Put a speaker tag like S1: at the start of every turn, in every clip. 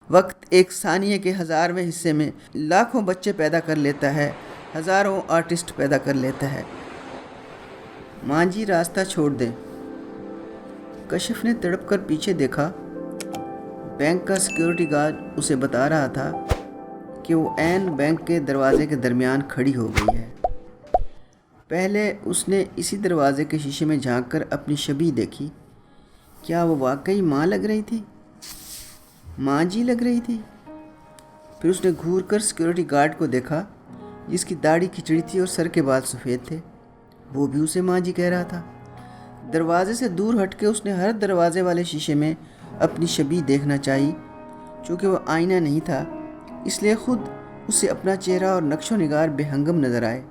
S1: وقت ایک ثانیے کے 1000ویں حصے میں لاکھوں بچے پیدا کر لیتا ہے، ہزاروں آرٹسٹ پیدا کر لیتا ہے۔ ماں جی راستہ چھوڑ دیں۔ کشف نے تڑپ کر پیچھے دیکھا۔ بینک کا سیکیورٹی گارڈ اسے بتا رہا تھا کہ وہ عین بینک کے دروازے کے درمیان کھڑی ہو گئی ہے۔ پہلے اس نے اسی دروازے کے شیشے میں جھانک کر اپنی شبیہ دیکھی۔ کیا وہ واقعی ماں لگ رہی تھی؟ ماں جی لگ رہی تھی؟ پھر اس نے گھور کر سیکیورٹی گارڈ کو دیکھا جس کی داڑھی کھچڑی تھی اور سر کے بال سفید تھے۔ وہ بھی اسے ماں جی کہہ رہا تھا۔ دروازے سے دور ہٹ کے اس نے ہر دروازے والے شیشے میں اپنی شبیہ دیکھنا چاہی۔ چونکہ وہ آئینہ نہیں تھا اس لیے خود اسے اپنا چہرہ اور نقش و نگار بے ہنگم نظر آئے۔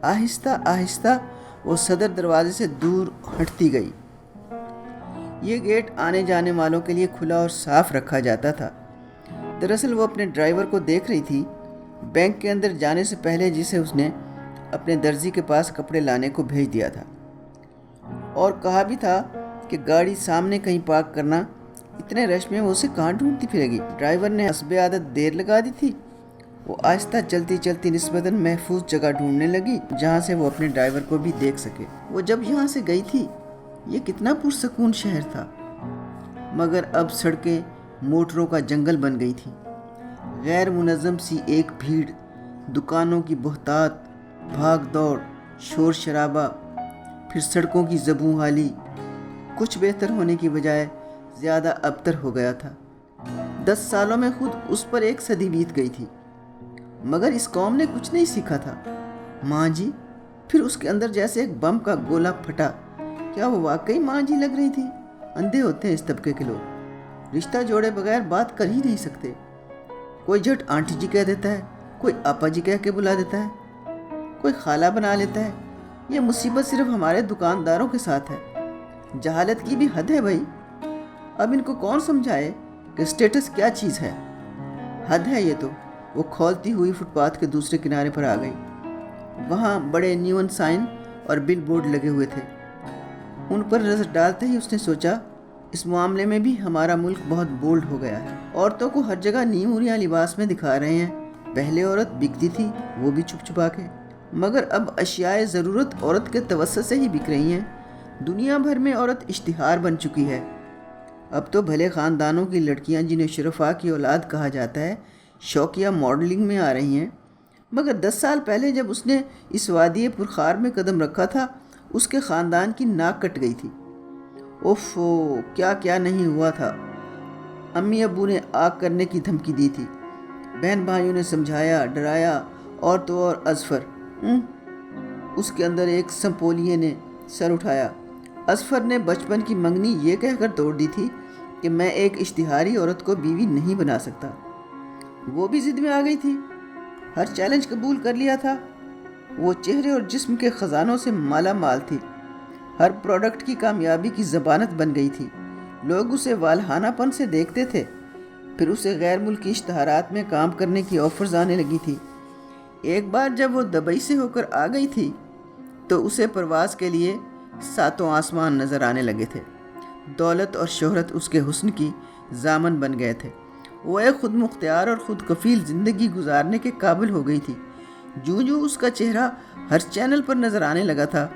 S1: آہستہ آہستہ وہ صدر دروازے سے دور ہٹتی گئی۔ یہ گیٹ آنے جانے والوں کے لیے کھلا اور صاف رکھا جاتا تھا۔ دراصل وہ اپنے ڈرائیور کو دیکھ رہی تھی، بینک کے اندر جانے سے پہلے، جسے اس نے اپنے درزی کے پاس کپڑے لانے کو بھیج دیا تھا اور کہا بھی تھا کہ گاڑی سامنے کہیں پارک کرنا۔ اتنے رش میں وہ اسے کہاں ڈھونڈتی پھرے گی؟ ڈرائیور نے حسب عادت دیر لگا دی تھی۔ وہ آہستہ چلتی چلتی نسبتاً محفوظ جگہ ڈھونڈنے لگی جہاں سے وہ اپنے ڈرائیور کو بھی دیکھ سکے۔ وہ جب یہاں سے گئی تھی یہ کتنا پرسکون شہر تھا، مگر اب سڑکیں موٹروں کا جنگل بن گئی تھی۔ غیر منظم سی ایک بھیڑ، دکانوں کی بہتات، بھاگ دوڑ، شور شرابہ، پھر سڑکوں کی زبوں حالی، کچھ بہتر ہونے کی بجائے زیادہ ابتر ہو گیا تھا۔ 10 سالوں میں خود اس پر 1 صدی بیت گئی تھی، مگر اس قوم نے کچھ نہیں سیکھا تھا۔ ماں جی؟ پھر اس کے اندر جیسے ایک بم کا گولہ پھٹا۔ کیا وہ واقعی ماں جی لگ رہی تھی؟ اندھے ہوتے ہیں اس طبقے کے لوگ، رشتہ جوڑے بغیر بات کر ہی نہیں سکتے۔ کوئی جھٹ آنٹی جی کہہ دیتا ہے، کوئی آپا جی کہہ کے بلا دیتا ہے، کوئی خالہ بنا لیتا ہے۔ یہ مصیبت صرف ہمارے دکانداروں کے ساتھ ہے۔ جہالت کی بھی حد ہے بھائی۔ اب ان کو کون سمجھائے کہ اسٹیٹس کیا چیز ہے؟ حد ہے یہ تو۔ وہ کھولتی ہوئی فٹ پاتھ کے دوسرے کنارے پر آ گئی۔ وہاں بڑے نیون سائن اور بل بورڈ لگے ہوئے تھے۔ ان پر نظر ڈالتے ہی اس نے سوچا، اس معاملے میں بھی ہمارا ملک بہت بولڈ ہو گیا ہے۔ عورتوں کو ہر جگہ نیموریاں لباس میں دکھا رہے ہیں۔ پہلے عورت بکتی تھی، وہ بھی چھپ چھپا کے، مگر اب اشیاء ضرورت عورت کے توسط سے ہی بک رہی ہیں۔ دنیا بھر میں عورت اشتہار بن چکی ہے۔ اب تو بھلے خاندانوں کی لڑکیاں، جنہیں شرفاء کی اولاد کہا جاتا ہے، شوقیہ ماڈلنگ میں آ رہی ہیں۔ مگر 10 سال پہلے جب اس نے اس وادی پرخار میں قدم رکھا تھا، اس کے خاندان کی ناک کٹ گئی تھی۔ اوفو، کیا کیا نہیں ہوا تھا۔ امی ابو نے آگ کرنے کی دھمکی دی تھی، بہن بھائیوں نے سمجھایا، ڈرایا، اور تو اور اظفر۔ اس کے اندر ایک سنپولیے نے سر اٹھایا۔ اظفر نے بچپن کی منگنی یہ کہہ کر توڑ دی تھی کہ میں ایک اشتہاری عورت کو بیوی نہیں بنا سکتا۔ وہ بھی ضد میں آ گئی تھی، ہر چیلنج قبول کر لیا تھا۔ وہ چہرے اور جسم کے خزانوں سے مالا مال تھی، ہر پروڈکٹ کی کامیابی کی ضمانت بن گئی تھی۔ لوگ اسے والہانہ پن سے دیکھتے تھے۔ پھر اسے غیر ملکی اشتہارات میں کام کرنے کی آفرز آنے لگی تھی۔ ایک بار جب وہ دبئی سے ہو کر آ گئی تھی تو اسے پرواز کے لیے 7 آسمان نظر آنے لگے تھے۔ دولت اور شہرت اس کے حسن کی ضامن بن گئے تھے۔ وہ ایک خود مختار اور خود کفیل زندگی گزارنے کے قابل ہو گئی تھی۔ جو اس کا چہرہ ہر چینل پر نظر آنے لگا تھا،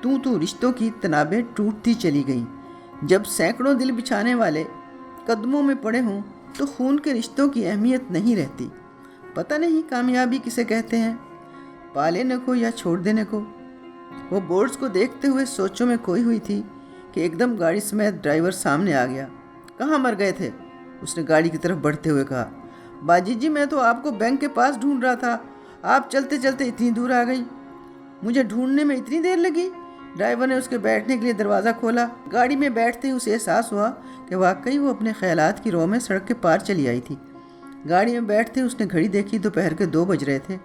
S1: تو رشتوں کی تنابیں ٹوٹتی چلی گئیں۔ جب سینکڑوں دل بچھانے والے قدموں میں پڑے ہوں تو خون کے رشتوں کی اہمیت نہیں رہتی۔ پتہ نہیں کامیابی کسے کہتے ہیں، پا لینے کو یا چھوڑ دینے کو۔ وہ بورڈز کو دیکھتے ہوئے سوچوں میں کھوئی ہوئی تھی کہ ایک دم گاڑی سمیت ڈرائیور سامنے آ گیا۔ کہاں مر گئے تھے؟ اس نے گاڑی کی طرف بڑھتے ہوئے کہا۔ باجی جی، میں تو آپ کو بینک کے پاس ڈھونڈ رہا تھا، آپ چلتے چلتے اتنی دور آ گئی، مجھے ڈھونڈنے میں اتنی دیر لگی۔ ڈرائیور نے اس کے بیٹھنے کے لیے دروازہ کھولا۔ گاڑی میں بیٹھتے ہی اسے احساس ہوا کہ واقعی وہ اپنے خیالات کی رو میں سڑک کے پار چلی آئی تھی۔ گاڑی میں بیٹھتے ہی اس نے گھڑی دیکھی، دوپہر کے 2 بج رہے تھے۔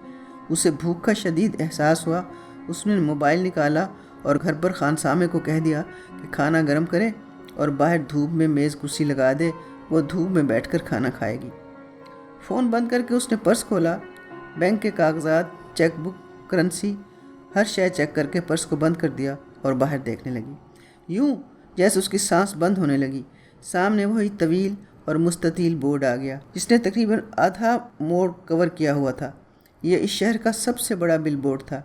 S1: اسے بھوک کا شدید احساس ہوا۔ اس نے موبائل نکالا اور گھر پر خانسامے کو کہہ دیا کہ کھانا گرم کرے اور باہر دھوپ میں میز کرسی لگا دے، وہ دھوپ میں بیٹھ کر کھانا کھائے گی۔ فون بند کر کے اس نے پرس کھولا۔ بینک کے کاغذات، چیک بک، کرنسی، ہر شے چیک کر کے پرس کو بند کر دیا اور باہر دیکھنے لگی، یوں جیسے اس کی سانس بند ہونے لگی۔ سامنے وہی طویل اور مستطیل بورڈ آ گیا جس نے تقریباً آدھا موڑ کور کیا ہوا تھا۔ یہ اس شہر کا سب سے بڑا بل بورڈ تھا۔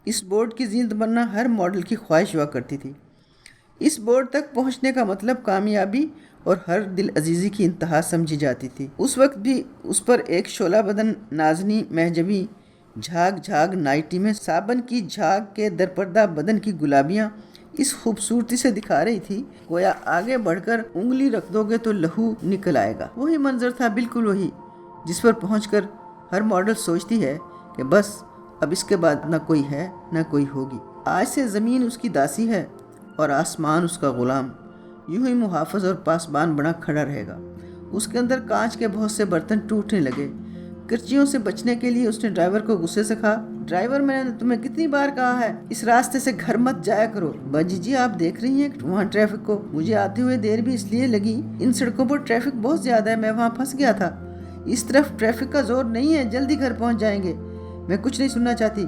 S1: اس بورڈ کی زینت بننا ہر ماڈل کی خواہش ہوا کرتی تھی۔ اس بورڈ تک پہنچنے کا مطلب کامیابی اور ہر دل عزیزی کی انتہا سمجھی جاتی تھی۔ اس وقت بھی اس پر ایک شعلہ بدن نازنی مہجبی جھاگ جھاگ نائٹی میں صابن کی جھاگ کے درپردہ بدن کی گلابیاں اس خوبصورتی سے دکھا رہی تھی گویا آگے بڑھ کر انگلی رکھ دو گے تو لہو نکل آئے گا۔ وہی منظر تھا، بالکل وہی، جس پر پہنچ کر ہر ماڈل سوچتی ہے کہ بس اب اس کے بعد نہ کوئی ہے نہ کوئی ہوگی۔ آج سے زمین اس کی داسی ہے اور آسمان اس کا غلام، یوں ہی محافظ اور پاسبان بنا کھڑا رہے گا۔ اس کے اندر کانچ کے بہت سے برتن ٹوٹنے لگے۔ کرچیوں سے بچنے کے لیے اس نے ڈرائیور کو غصے سے کہا، ڈرائیور میں نے تمہیں کتنی بار کہا ہے اس راستے سے گھر مت جایا کرو۔ باجی جی آپ دیکھ رہی ہیں وہاں ٹریفک کو، مجھے آتے ہوئے دیر بھی اس لیے لگی، ان سڑکوں پر ٹریفک بہت زیادہ ہے، میں وہاں پھنس گیا تھا۔ اس طرف ٹریفک کا زور نہیں ہے، جلدی گھر پہنچ جائیں گے۔ میں کچھ نہیں سننا چاہتی،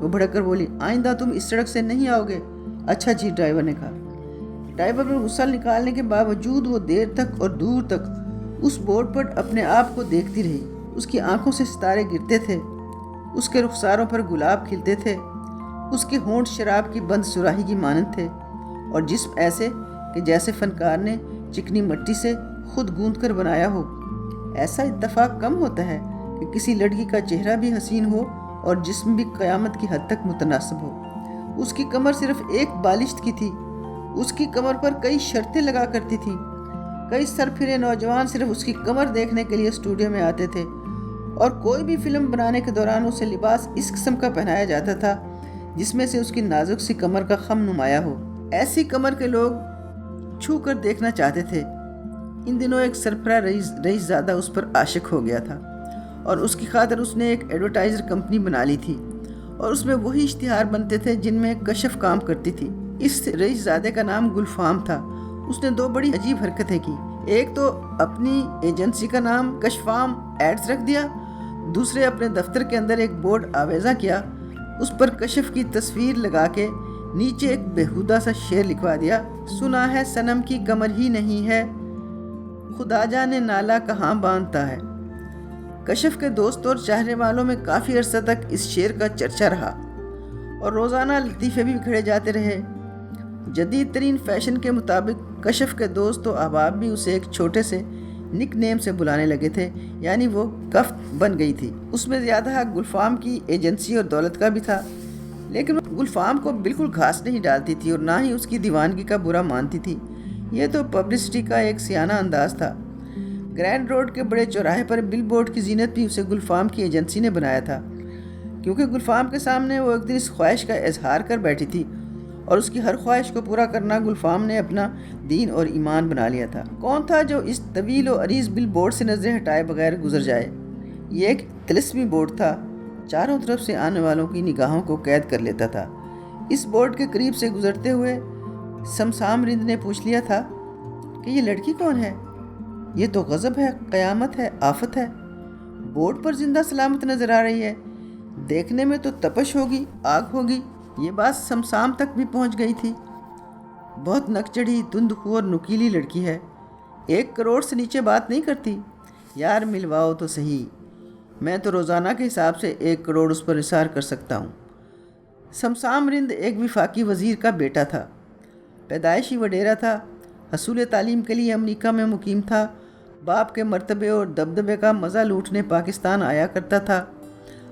S1: وہ بھڑک کر بولی، آئندہ تم اس سڑک سے نہیں آؤ گے۔ اچھا جی، ڈرائیور نے کہا۔ ڈرائیور پر غصہ نکالنے کے باوجود وہ دیر تک اور دور تک اس بورڈ پر اپنے آپ کو دیکھتی رہی۔ اس کی آنکھوں سے ستارے گرتے تھے، اس کے رخساروں پر گلاب کھلتے تھے، اس کے ہونٹ شراب کی بند سراہی کی مانند تھے اور جسم ایسے کہ جیسے فنکار نے چکنی مٹی سے خود گوندھ کر بنایا ہو۔ ایسا اتفاق کم ہوتا ہے کہ کسی لڑکی کا چہرہ بھی حسین ہو اور جسم بھی قیامت کی حد تک متناسب ہو۔ اس کی کمر صرف ایک بالشت کی تھی، اس کی کمر پر کئی شرطیں لگا کرتی تھیں۔ کئی سر پھرے نوجوان صرف اس کی کمر دیکھنے کے لیے اسٹوڈیو میں آتے تھے اور کوئی بھی فلم بنانے کے دوران اسے لباس اس قسم کا پہنایا جاتا تھا جس میں سے اس کی نازک سی کمر کا خم نمایاں ہو۔ ایسی کمر کے لوگ چھو کر دیکھنا چاہتے تھے۔ ان دنوں ایک سربراہ رئیس زادہ اس پر عاشق ہو گیا تھا اور اس کی خاطر اس نے ایک ایڈورٹائزر کمپنی بنا لی تھی اور اس میں وہی اشتہار بنتے تھے جن میں کشف کام کرتی تھی۔ اس رئیس زادے کا نام گلفام تھا۔ اس نے دو بڑی عجیب حرکتیں کی، ایک تو اپنی ایجنسی کا نام کشفام ایڈز رکھ دیا، دوسرے اپنے دفتر کے اندر ایک بورڈ آویزاں کیا، اس پر کشف کی تصویر لگا کے نیچے ایک بےہودہ سا شعر لکھوا دیا، سنا ہے صنم کی کمر ہی نہیں ہے، خدا جانے نالا کہاں باندھتا ہے۔ کشف کے دوست اور چاہنے والوں میں کافی عرصہ تک اس شعر کا چرچا رہا اور روزانہ لطیفے بھی کھڑے جاتے رہے۔ جدید ترین فیشن کے مطابق کشف کے دوست و احباب بھی اسے ایک چھوٹے سے نک نیم سے بلانے لگے تھے، یعنی وہ کف بن گئی تھی۔ اس میں زیادہ حق گلفام کی ایجنسی اور دولت کا بھی تھا، لیکن وہ گلفام کو بالکل گھاس نہیں ڈالتی تھی اور نہ ہی اس کی دیوانگی کا برا مانتی تھی۔ یہ تو پبلسٹی کا ایک سیانہ انداز تھا۔ گرینڈ روڈ کے بڑے چوراہے پر بل بورڈ کی زینت بھی اسے گلفام کی ایجنسی نے بنایا تھا، کیونکہ گلفام کے سامنے وہ ایک دن اس خواہش کا اظہار کر بیٹھی تھی اور اس کی ہر خواہش کو پورا کرنا گلفام نے اپنا دین اور ایمان بنا لیا تھا۔ کون تھا جو اس طویل و عریض بل بورڈ سے نظریں ہٹائے بغیر گزر جائے؟ یہ ایک طلسمی بورڈ تھا، چاروں طرف سے آنے والوں کی نگاہوں کو قید کر لیتا تھا۔ اس بورڈ کے قریب سے گزرتے ہوئے سمسام رند نے پوچھ لیا تھا کہ یہ لڑکی کون ہے؟ یہ تو غضب ہے، قیامت ہے، آفت ہے۔ بورڈ پر زندہ سلامت نظر آ رہی ہے، دیکھنے میں تو تپش ہوگی، آگ ہوگی۔ یہ بات سمسام تک بھی پہنچ گئی تھی۔ بہت نک چڑھی، تند خو اور نکیلی لڑکی ہے، 1 کروڑ سے نیچے بات نہیں کرتی۔ یار ملواؤ تو صحیح، میں تو روزانہ کے حساب سے 1 کروڑ اس پر نثار کر سکتا ہوں۔ سمسام رند ایک وفاقی وزیر کا بیٹا تھا، پیدائشی وڈیرا تھا، حصول تعلیم کے لیے امریکہ میں مقیم تھا، باپ کے مرتبے اور دبدبے کا مزہ لوٹنے پاکستان آیا کرتا تھا۔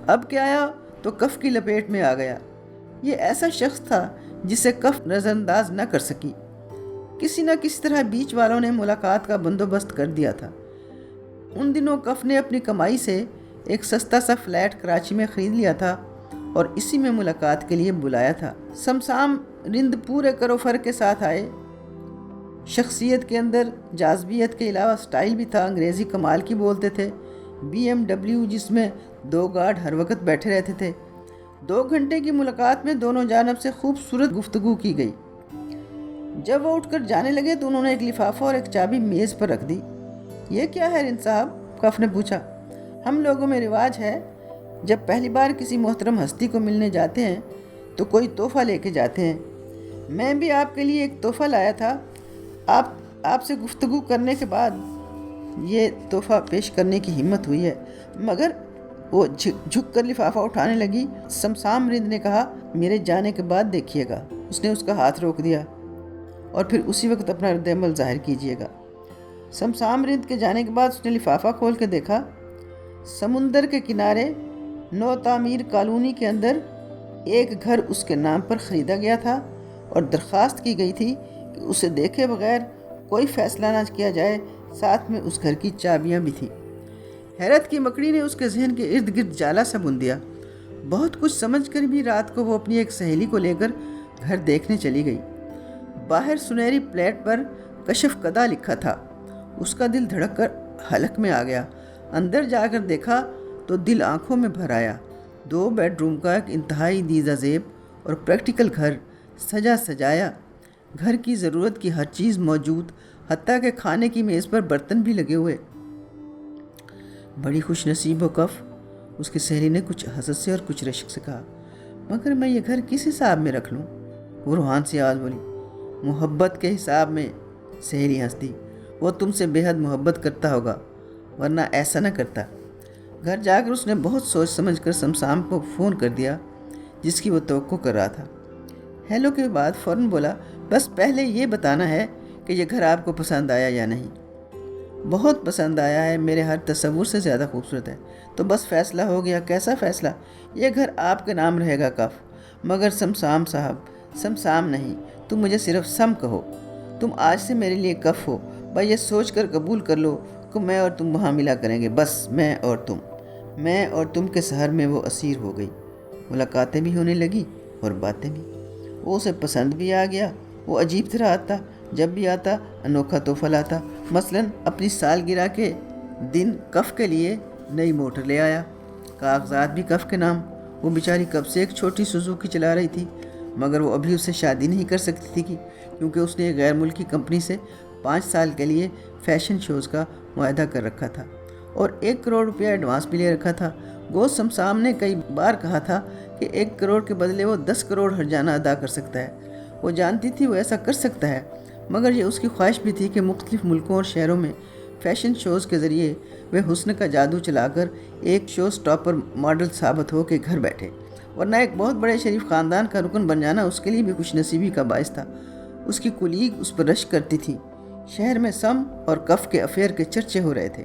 S1: اب کیا آیا تو کف کی لپیٹ میں آ گیا۔ یہ ایسا شخص تھا جسے کف نظر انداز نہ کر سکی۔ کسی نہ کسی طرح بیچ والوں نے ملاقات کا بندوبست کر دیا تھا۔ ان دنوں کف نے اپنی کمائی سے ایک سستا سا فلیٹ کراچی میں خرید لیا تھا اور اسی میں ملاقات کے لیے بلایا تھا۔ سمسام رند پورے کرو فر کے ساتھ آئے۔ شخصیت کے اندر جاذبیت کے علاوہ سٹائل بھی تھا، انگریزی کمال کی بولتے تھے، BMW جس میں 2 گارڈ ہر وقت بیٹھے رہتے تھے۔ 2 گھنٹے کی ملاقات میں دونوں جانب سے خوبصورت گفتگو کی گئی۔ جب وہ اٹھ کر جانے لگے تو انہوں نے ایک لفافہ اور ایک چابی میز پر رکھ دی۔ یہ کیا ہے رند صاحب؟ کف نے پوچھا۔ ہم لوگوں میں رواج ہے جب پہلی بار کسی محترم ہستی کو ملنے جاتے ہیں تو کوئی تحفہ لے کے جاتے ہیں۔ میں بھی آپ کے لیے ایک تحفہ لایا تھا۔ آپ سے گفتگو کرنے کے بعد یہ تحفہ پیش کرنے کی ہمت ہوئی ہے، مگر وہ جھک کر لفافہ اٹھانے لگی۔ سمسام رند نے کہا، میرے جانے کے بعد دیکھیے گا۔ اس نے اس کا ہاتھ روک دیا، اور پھر اسی وقت اپنا رد عمل ظاہر کیجیے گا۔ سمسام رند کے جانے کے بعد اس نے لفافہ کھول کے دیکھا۔ سمندر کے کنارے نو تعمیر کالونی کے اندر ایک گھر اس کے نام پر خریدا گیا تھا، اور درخواست کی گئی تھی کہ اسے دیکھے بغیر کوئی فیصلہ نہ کیا جائے۔ ساتھ میں اس گھر کی چابیاں بھی تھیں۔ حیرت کی مکڑی نے اس کے ذہن کے ارد گرد جالا سا بن دیا۔ بہت کچھ سمجھ کر بھی رات کو وہ اپنی ایک سہیلی کو لے کر گھر دیکھنے چلی گئی۔ باہر سنہری پلیٹ پر کشف کدہ لکھا تھا۔ اس کا دل دھڑک کر حلق میں آ گیا۔ اندر جا کر دیکھا تو دل آنکھوں میں بھر آیا۔ 2 بیڈ روم کا ایک انتہائی دیزہ زیب اور پریکٹیکل گھر، سجا سجایا۔ گھر کی ضرورت کی ہر چیز موجود، حتیٰ کہ کھانے کی میز پر برتن بھی لگے ہوئے۔ بڑی خوش نصیب ہو کف، اس کی سہیلی نے کچھ حسد سے اور کچھ رشک سے کہا۔ مگر میں یہ گھر کس حساب میں رکھ لوں؟ وہ روحان سی آواز بولی۔ محبت کے حساب میں، سہیلی ہنس دی۔ وہ تم سے بے حد محبت کرتا ہوگا، ورنہ ایسا نہ کرتا۔ گھر جا کر اس نے بہت سوچ سمجھ کر سمسام کو فون کر دیا، جس کی وہ توقع کر رہا تھا۔ ہیلو کے بعد فوراً بولا، بس پہلے یہ بتانا ہے کہ یہ گھر آپ کو پسند آیا یا نہیں؟ بہت پسند آیا ہے، میرے ہر تصور سے زیادہ خوبصورت ہے۔ تو بس فیصلہ ہو گیا۔ کیسا فیصلہ؟ یہ گھر آپ کے نام رہے گا کف۔ مگر سمسام صاحب، سمسام نہیں، تم مجھے صرف سم کہو۔ تم آج سے میرے لیے کف ہو۔ بھائی یہ سوچ کر قبول کر لو کہ میں اور تم وہاں ملا کریں گے، بس میں اور تم۔ میں اور تم کے سحر میں وہ اسیر ہو گئی۔ ملاقاتیں بھی ہونے لگی اور باتیں بھی۔ وہ اسے پسند بھی آ گیا۔ وہ عجیب طرح آتا، جب بھی آتا انوکھا تحفہ لاتا۔ مثلاً اپنی سالگرہ کے دن کف کے لیے نئی موٹر لے آیا، کاغذات بھی کف کے نام۔ وہ بیچاری کب سے ایک چھوٹی سوزوکی چلا رہی تھی، مگر وہ ابھی اس سے شادی نہیں کر سکتی تھی کیونکہ اس نے ایک غیر ملکی کمپنی سے 5 سال کے لیے فیشن شوز کا معاہدہ کر رکھا تھا، اور 1 کروڑ روپیہ ایڈوانس بھی لے رکھا تھا۔ گو سمسام نے کئی بار کہا تھا کہ 1 کروڑ کے بدلے وہ 10 کروڑ ہرجانہ ادا کر سکتا ہے۔ وہ جانتی تھی وہ ایسا کر سکتا ہے، مگر یہ اس کی خواہش بھی تھی کہ مختلف ملکوں اور شہروں میں فیشن شوز کے ذریعے وہ حسن کا جادو چلا کر ایک شو سٹاپر ماڈل ثابت ہو کے گھر بیٹھے، ورنہ ایک بہت بڑے شریف خاندان کا رکن بن جانا اس کے لیے بھی خوش نصیبی کا باعث تھا۔ اس کی کولیگ اس پر رشک کرتی تھی۔ شہر میں سم اور کف کے افیئر کے چرچے ہو رہے تھے۔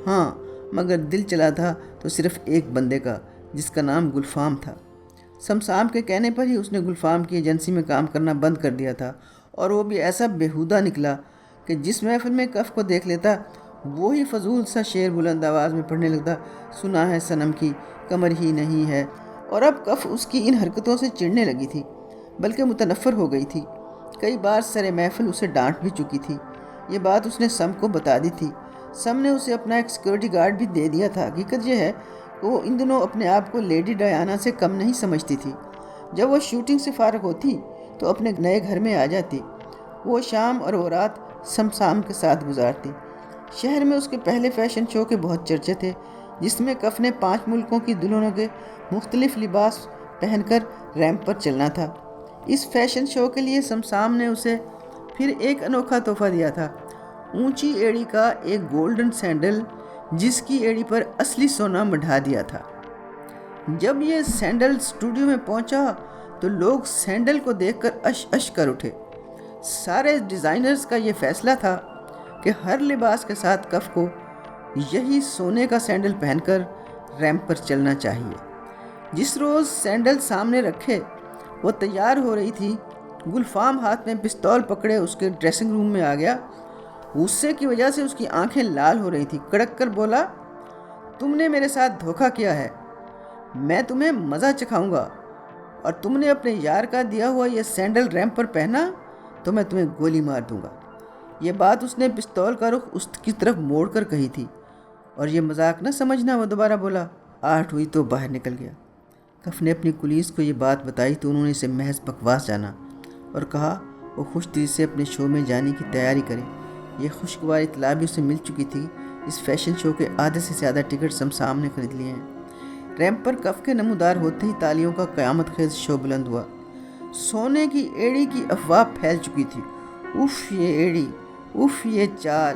S1: ہاں، مگر دل چلا تھا تو صرف ایک بندے کا، جس کا نام گلفام تھا۔ سمسام کے کہنے پر ہی اس نے گلفام کی ایجنسی میں کام کرنا بند کر دیا تھا، اور وہ بھی ایسا بیہودہ نکلا کہ جس محفل میں کف کو دیکھ لیتا وہی فضول سا شعر بلند آواز میں پڑھنے لگتا، سنا ہے صنم کی کمر ہی نہیں ہے۔ اور اب کف اس کی ان حرکتوں سے چڑھنے لگی تھی، بلکہ متنفر ہو گئی تھی۔ کئی بار سر محفل اسے ڈانٹ بھی چکی تھی۔ یہ بات اس نے سم کو بتا دی تھی۔ سم نے اسے اپنا ایک سیکورٹی گارڈ بھی دے دیا تھا۔ حقیقت یہ ہے کہ وہ ان دنوں اپنے آپ کو لیڈی ڈیانا سے کم نہیں سمجھتی تھی۔ جب وہ شوٹنگ سے فارغ ہوتی تو اپنے نئے گھر میں آ جاتی۔ وہ شام اور وہ رات سمسام کے ساتھ گزارتی۔ شہر میں اس کے پہلے فیشن شو کے بہت چرچے تھے، جس میں کف نے 5 ملکوں کی دلہنوں کے مختلف لباس پہن کر ریمپ پر چلنا تھا۔ اس فیشن شو کے لیے سمسام نے اسے پھر ایک انوکھا تحفہ دیا تھا، اونچی ایڑی کا ایک گولڈن سینڈل، جس کی ایڑی پر اصلی سونا مڑھا دیا تھا۔ جب یہ سینڈل اسٹوڈیو میں پہنچا تو لوگ سینڈل کو دیکھ کر اش اش کر اٹھے۔ سارے ڈیزائنرز کا یہ فیصلہ تھا کہ ہر لباس کے ساتھ کف کو یہی سونے کا سینڈل پہن کر ریمپ پر چلنا چاہیے۔ جس روز سینڈل سامنے رکھے وہ تیار ہو رہی تھی، گلفام ہاتھ میں پستول پکڑے اس کے ڈریسنگ روم میں آ گیا۔ غصے کی وجہ سے اس کی آنکھیں لال ہو رہی تھی۔ کڑک کر بولا، تم نے میرے ساتھ دھوکہ کیا ہے، میں تمہیں مزہ چکھاؤں گا، اور تم نے اپنے یار کا دیا ہوا یہ سینڈل ریمپ پر پہنا تو میں تمہیں گولی مار دوں گا۔ یہ بات اس نے پستول کا رخ اس کی طرف موڑ کر کہی تھی، اور یہ مذاق نہ سمجھنا، وہ دوبارہ بولا۔ آہٹ ہوئی تو باہر نکل گیا۔ کف نے اپنی پولیس کو یہ بات بتائی تو انہوں نے اسے محض بکواس جانا اور کہا وہ خوش دل سے اپنے شو میں جانے کی تیاری کرے۔ یہ خوشگوار اطلاع بھی اسے مل چکی تھی۔ اس فیشن شو کے آدھے سے زیادہ ٹکٹ سمسام نے خرید لیے ہیں۔ ریمپ پر کف کے نمودار ہوتے ہی تالیوں کا قیامت خیز شو بلند ہوا۔ سونے کی ایڑی کی افواہ پھیل چکی تھی۔ اف یہ ایڑی، اف یہ چال،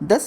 S1: 10